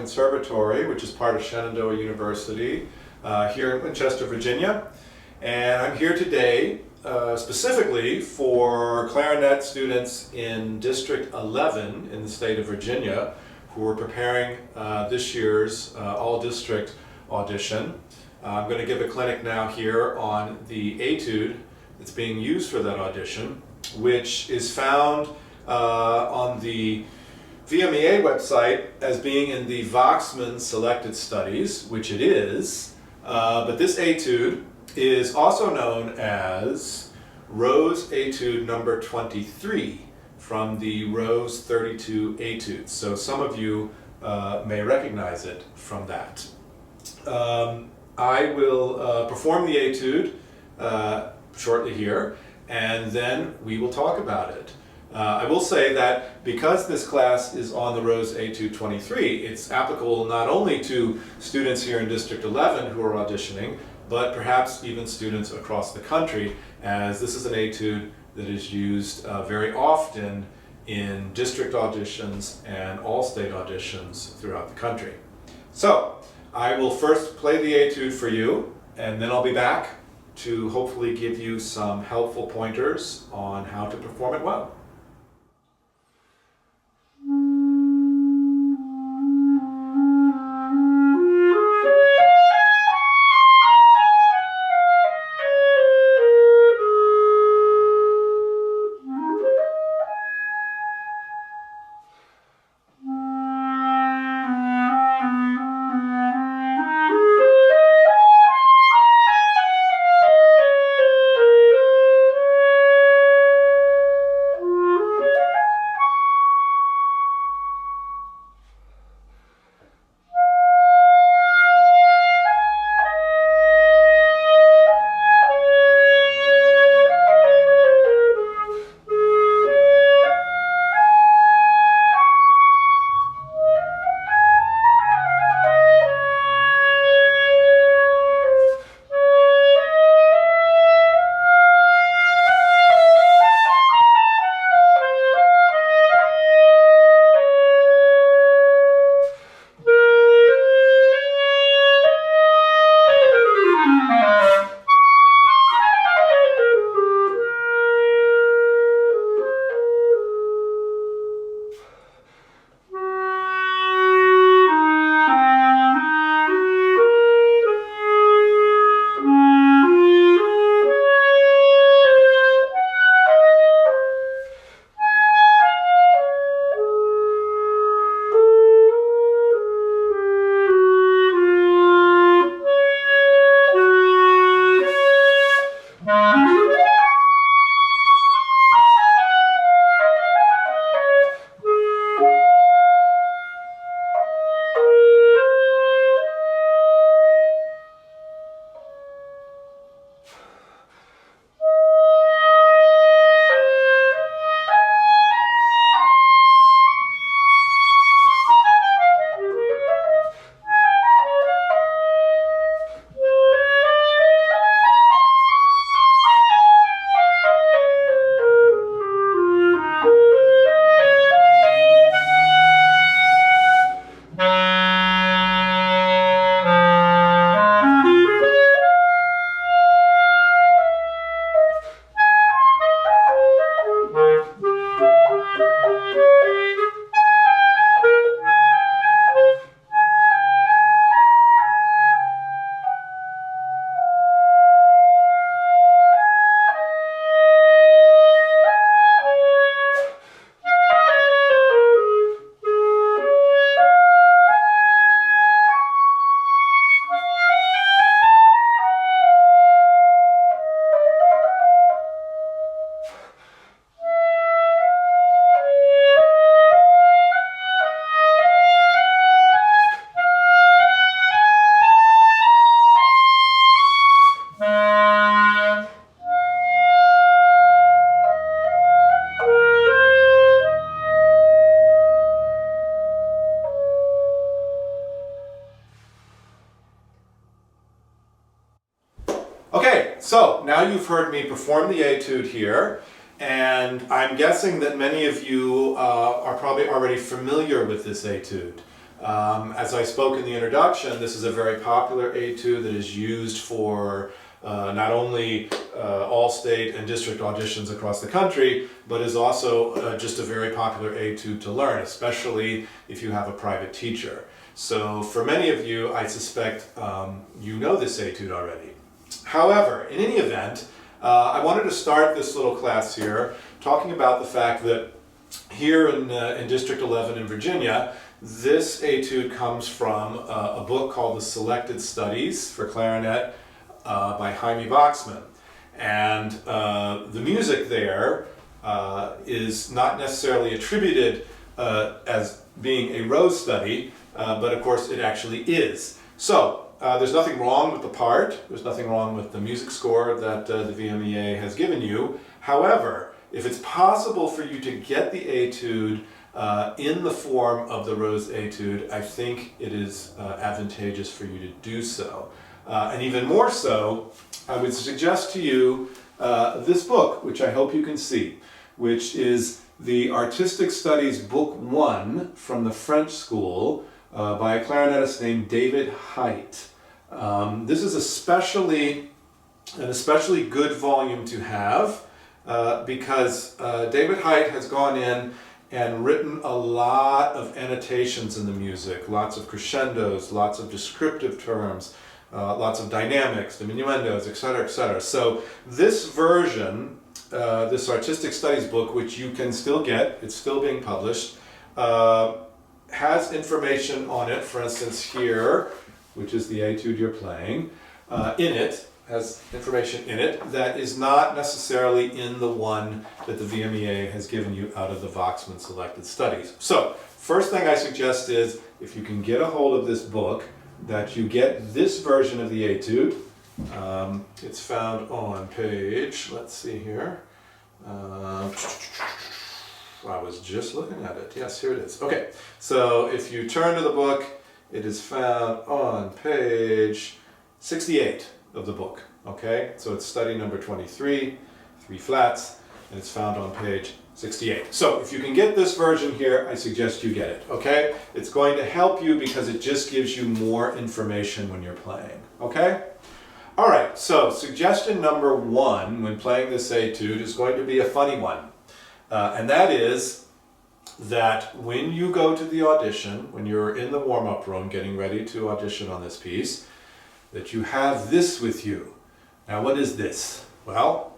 Conservatory, which is part of Shenandoah University here in Winchester, Virginia. And I'm here today specifically for clarinet students in District 11 in the state of Virginia who are preparing this year's all-district audition. I'm going to give a clinic now here on the etude that's being used for that audition, which is found on the VMEA website as being in the Voxman Selected Studies, which it is, but this etude is also known as Rose Etude number 23 from the Rose 32 etudes. So some of you may recognize it from that. I will perform the etude shortly here, and then we will talk about it. I will say that because this class is on the Rose Etude 23, it's applicable not only to students here in District 11 who are auditioning, but perhaps even students across the country, as this is an etude that is used very often in district auditions and all-state auditions throughout the country. So, I will first play the etude for you, and then I'll be back to hopefully give you some helpful pointers on how to perform it well. Okay, so now you've heard me perform the etude here, and I'm guessing that many of you are probably already familiar with this etude. As I spoke in the introduction, this is a very popular etude that is used for not only all state and district auditions across the country, but is also just a very popular etude to learn, especially if you have a private teacher. So for many of you, I suspect you know this etude already. However, in any event, I wanted to start this little class here talking about the fact that here in District 11 in Virginia, this etude comes from a book called The Selected Studies for Clarinet by Jaime Voxman. And the music there is not necessarily attributed as being a rose study, but of course it actually is. So there's nothing wrong with the part, there's nothing wrong with the music score that the VMEA has given you. However, if it's possible for you to get the etude in the form of the rose etude, I think it is advantageous for you to do so. And even more so, I would suggest to you this book, which I hope you can see, which is the Artistic Studies Book 1 from the French School by a clarinetist named David Height. This is an especially good volume to have because David Height has gone in and written a lot of annotations in the music, lots of crescendos, lots of descriptive terms, lots of dynamics, diminuendos, etc., etc. So this version, this Artistic Studies book, which you can still get, it's still being published, has information on it. For instance, here, which is the etude you're playing, in it, has information in it that is not necessarily in the one that the VMEA has given you out of the Voxman Selected Studies. So, first thing I suggest is, if you can get a hold of this book, that you get this version of the etude. It's found on page, let's see here. I was just looking at it. Yes, here it is. Okay, so if you turn to the book, it is found on page 68 of the book. Okay, so it's study number 23, 3 flats, and it's found on page 68. So if you can get this version here, I suggest you get it, okay? It's going to help you because it just gives you more information when you're playing, okay? All right, so suggestion number 1 when playing this etude is going to be a funny one. And that is that when you go to the audition, when you're in the warm-up room getting ready to audition on this piece, that you have this with you. Now what is this? Well,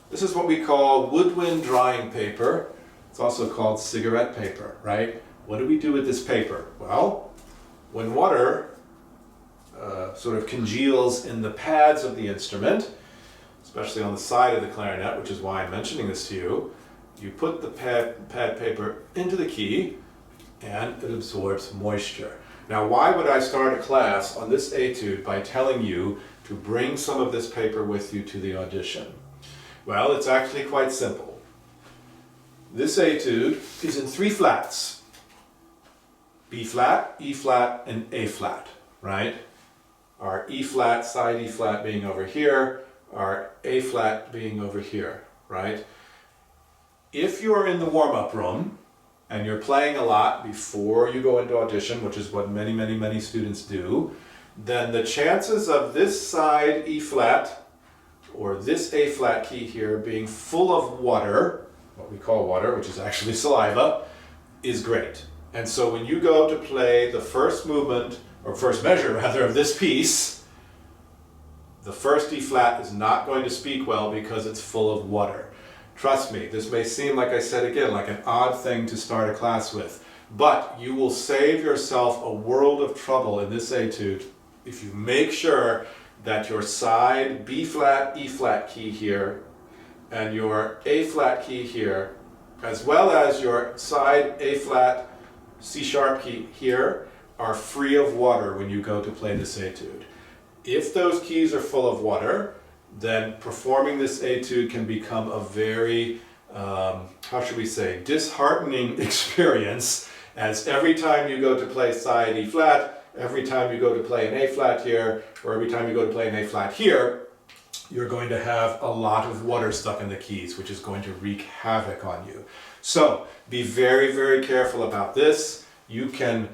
this is what we call woodwind drying paper. It's also called cigarette paper, right? What do we do with this paper? Well, when water sort of congeals in the pads of the instrument, especially on the side of the clarinet, which is why I'm mentioning this to you, you put the pad paper into the key and it absorbs moisture. Now, why would I start a class on this etude by telling you to bring some of this paper with you to the audition? Well, it's actually quite simple. This etude is in 3 flats. B flat, E flat, and A flat, right? Our E flat, side E flat being over here, our A flat being over here, right? If you're in the warm-up room and you're playing a lot before you go into audition, which is what many, many, many students do, then the chances of this side E flat or this A flat key here being full of water, what we call water, which is actually saliva, is great. And so when you go to play the first movement, or first measure rather, of this piece, the first E flat is not going to speak well because it's full of water. Trust me, this may seem, like I said again, like an odd thing to start a class with, but you will save yourself a world of trouble in this etude if you make sure that your side B flat, E flat key here, and your A flat key here, as well as your side A flat, C sharp key here, are free of water when you go to play this etude. If those keys are full of water, then performing this etude can become a very, how should we say, disheartening experience, as every time you go to play side E flat, every time you go to play an A flat here, or every time you go to play an A flat here, you're going to have a lot of water stuck in the keys, which is going to wreak havoc on you. So be very, very careful about this. You can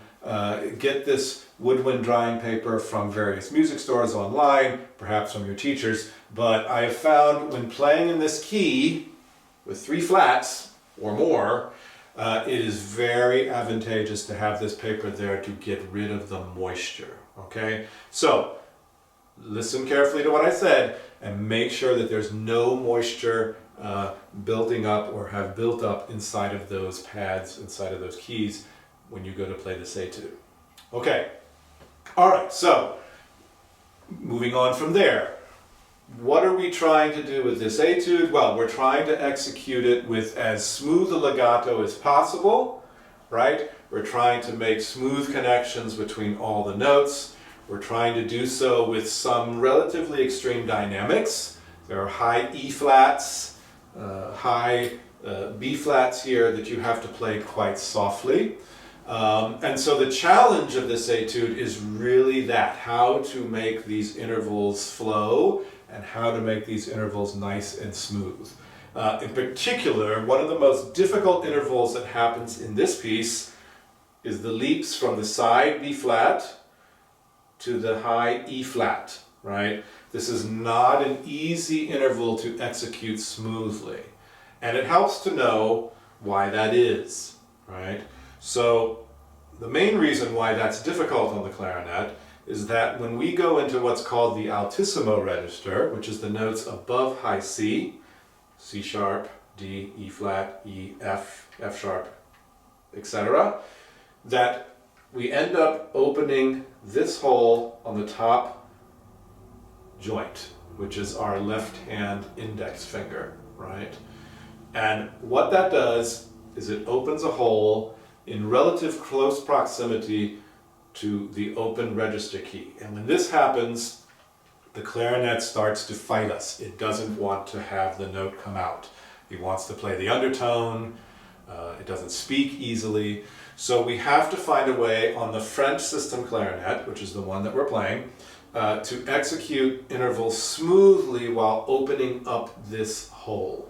Get this woodwind drying paper from various music stores online, perhaps from your teachers, but I have found when playing in this key with 3 flats or more, it is very advantageous to have this paper there to get rid of the moisture, okay? So, listen carefully to what I said and make sure that there's no moisture building up or have built up inside of those pads, inside of those keys when you go to play this etude. Okay, all right, so moving on from there. What are we trying to do with this etude? Well, we're trying to execute it with as smooth a legato as possible, right? We're trying to make smooth connections between all the notes. We're trying to do so with some relatively extreme dynamics. There are high E flats, high B flats here that you have to play quite softly. And so the challenge of this etude is really that, how to make these intervals flow and how to make these intervals nice and smooth. In particular, one of the most difficult intervals that happens in this piece is the leaps from the side B flat to the high E flat, right? This is not an easy interval to execute smoothly. And it helps to know why that is, right? So the main reason why that's difficult on the clarinet is that when we go into what's called the altissimo register, which is the notes above high C, C sharp, D, E flat, E, F, F sharp, etc., that we end up opening this hole on the top joint, which is our left hand index finger, right? And what that does is it opens a hole in relative close proximity to the open register key. And when this happens, the clarinet starts to fight us. It doesn't want to have the note come out. It wants to play the undertone. It doesn't speak easily. So we have to find a way on the French system clarinet, which is the one that we're playing, to execute intervals smoothly while opening up this hole.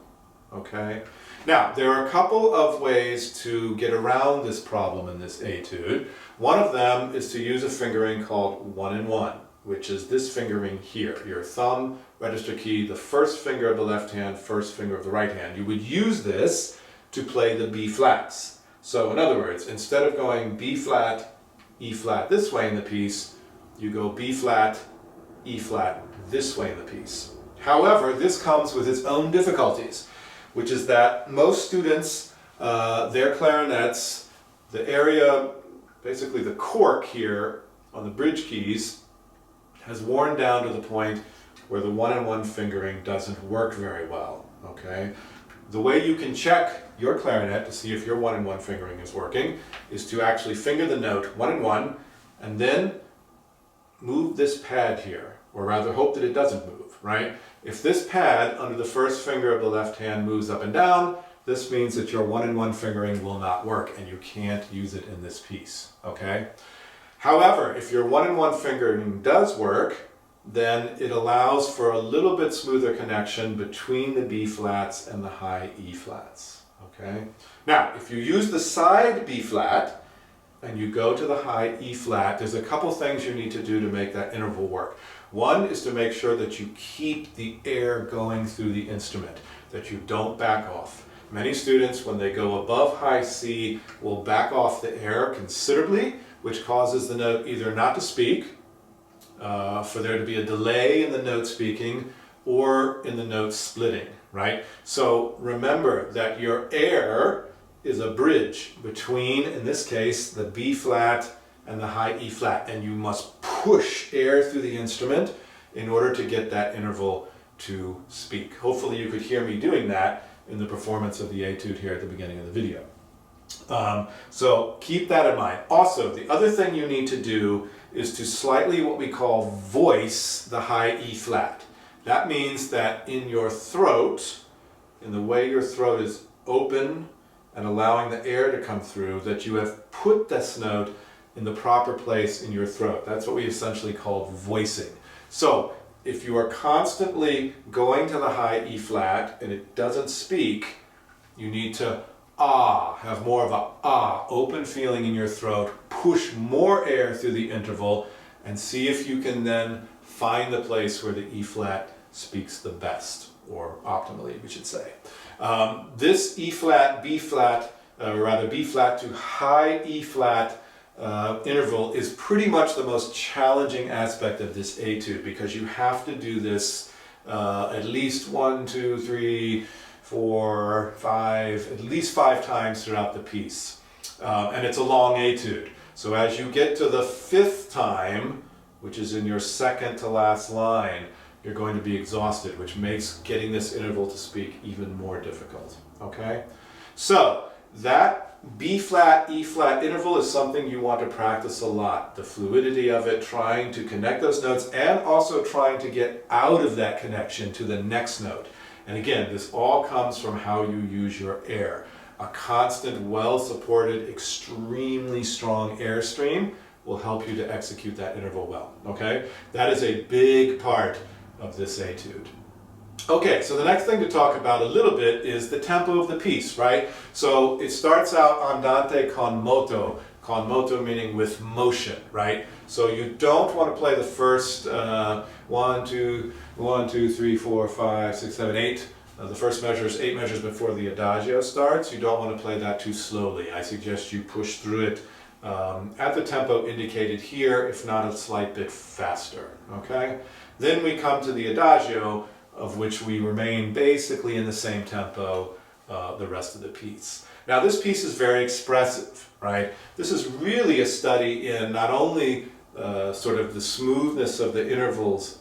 Okay? Now, there are a couple of ways to get around this problem in this etude. One of them is to use a fingering called 1-in-1, which is this fingering here. Your thumb, register key, the first finger of the left hand, first finger of the right hand. You would use this to play the B flats. So in other words, instead of going B flat, E flat this way in the piece, you go B flat, E flat this way in the piece. However, this comes with its own difficulties, which is that most students, their clarinets, the area, basically the cork here on the bridge keys, has worn down to the point where the 1-in-1 fingering doesn't work very well, okay? The way you can check your clarinet to see if your 1-in-1 fingering is working is to actually finger the note 1-in-1 and then move this pad here, or rather hope that it doesn't move, right? If this pad under the first finger of the left hand moves up and down, this means that your 1-in-1 fingering will not work and you can't use it in this piece, okay? However, if your 1-in-1 fingering does work, then it allows for a little bit smoother connection between the B flats and the high E flats, okay? Now, if you use the side B flat and you go to the high E flat, there's a couple things you need to do to make that interval work. One is to make sure that you keep the air going through the instrument, that you don't back off. Many students, when they go above high C, will back off the air considerably, which causes the note either not to speak, for there to be a delay in the note speaking, or in the note splitting, right? So remember that your air is a bridge between, in this case, the B flat and the high E flat, and you must push air through the instrument in order to get that interval to speak. Hopefully you could hear me doing that in the performance of the etude here at the beginning of the video. So keep that in mind. Also, the other thing you need to do is to slightly what we call voice the high E flat. That means that in your throat, in the way your throat is open and allowing the air to come through, that you have put this note in the proper place in your throat. That's what we essentially call voicing. So if you are constantly going to the high E flat and it doesn't speak, you need to ah, have more of a ah, open feeling in your throat, push more air through the interval, and see if you can then find the place where the E flat speaks the best, or optimally, we should say. This E flat, B flat, or rather B flat to high E flat interval is pretty much the most challenging aspect of this etude, because you have to do this at least 1, 2, 3, 4, 5, at least 5 times throughout the piece. And it's a long etude. So as you get to the 5th time, which is in your second to last line, you're going to be exhausted, which makes getting this interval to speak even more difficult. Okay? So that B flat, E flat interval is something you want to practice a lot. The fluidity of it, trying to connect those notes, and also trying to get out of that connection to the next note. And again, this all comes from how you use your air. A constant, well-supported, extremely strong airstream will help you to execute that interval well. Okay? That is a big part of this etude. Okay, so the next thing to talk about a little bit is the tempo of the piece, right? So it starts out andante con moto meaning with motion, right? So you don't want to play the first 1, 2, 3, 4, 5, 6, 7, 8. The first measure is 8 measures before the adagio starts. You don't want to play that too slowly. I suggest you push through it at the tempo indicated here, if not a slight bit faster, okay? Then we come to the adagio, of which we remain basically in the same tempo the rest of the piece. Now this piece is very expressive, right? This is really a study in not only sort of the smoothness of the intervals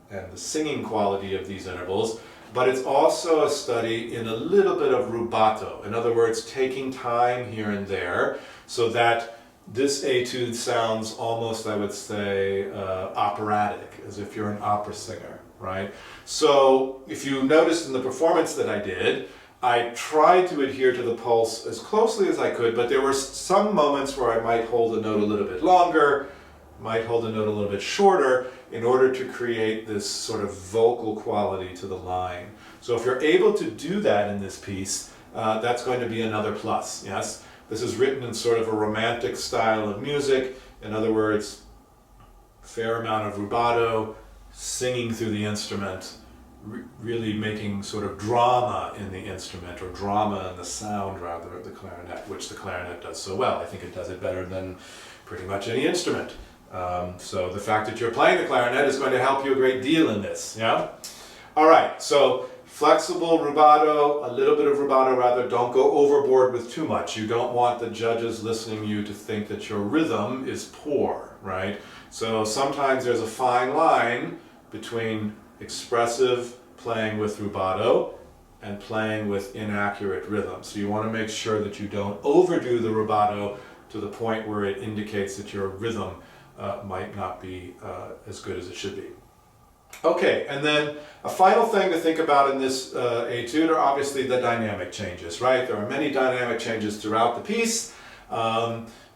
and the singing quality of these intervals, but it's also a study in a little bit of rubato. In other words, taking time here and there so that this etude sounds almost, I would say, operatic, as if you're an opera singer. Right? So if you noticed in the performance that I did, I tried to adhere to the pulse as closely as I could, but there were some moments where I might hold the note a little bit longer, might hold the note a little bit shorter, in order to create this sort of vocal quality to the line. So if you're able to do that in this piece, that's going to be another plus, yes? This is written in sort of a romantic style of music. In other words, fair amount of rubato, singing through the instrument, really making sort of drama in the instrument, or drama in the sound rather of the clarinet, which the clarinet does so well. I think it does it better than pretty much any instrument. So the fact that you're playing the clarinet is going to help you a great deal in this, yeah? All right, so flexible rubato, a little bit of rubato rather, don't go overboard with too much. You don't want the judges listening to you to think that your rhythm is poor, right? So sometimes there's a fine line between expressive playing with rubato and playing with inaccurate rhythm. So you want to make sure that you don't overdo the rubato to the point where it indicates that your rhythm might not be as good as it should be. Okay, and then a final thing to think about in this etude are obviously the dynamic changes, right? There are many dynamic changes throughout the piece.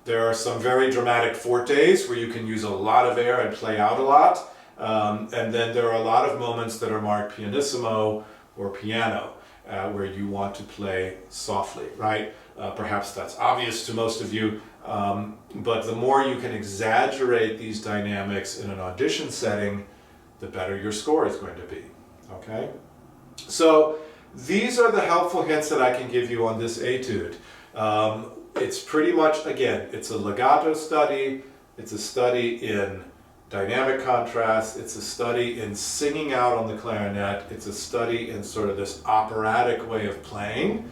There are some very dramatic fortes where you can use a lot of air and play out a lot. And then there are a lot of moments that are marked pianissimo or piano, where you want to play softly, right? Perhaps that's obvious to most of you, but the more you can exaggerate these dynamics in an audition setting, the better your score is going to be, okay? So these are the helpful hints that I can give you on this etude. It's pretty much, again, it's a legato study, it's a study in dynamic contrast, it's a study in singing out on the clarinet, it's a study in sort of this operatic way of playing,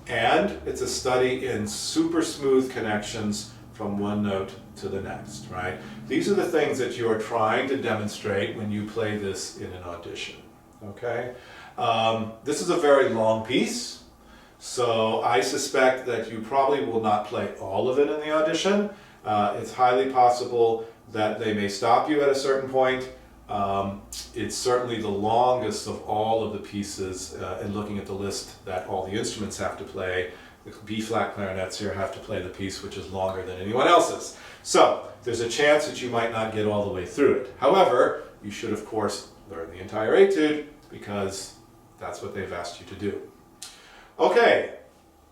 and it's a study in super smooth connections from one note to the next, right? These are the things that you are trying to demonstrate when you play this in an audition, okay? This is a very long piece, so I suspect that you probably will not play all of it in the audition. It's highly possible that they may stop you at a certain point. It's certainly the longest of all of the pieces in looking at the list that all the instruments have to play. The B-flat clarinets here have to play the piece, which is longer than anyone else's. So there's a chance that you might not get all the way through it. However, you should of course learn the entire etude because that's what they've asked you to do. Okay,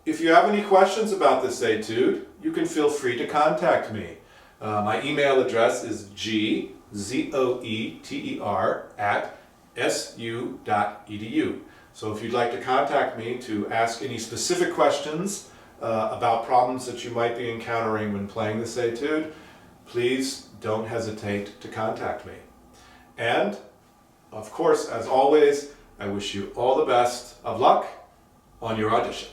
if you have any questions about this etude, you can feel free to contact me. My email address is gzoeter@su.edu. So if you'd like to contact me to ask any specific questions about problems that you might be encountering when playing this etude, please don't hesitate to contact me. And, of course, as always, I wish you all the best of luck on your audition.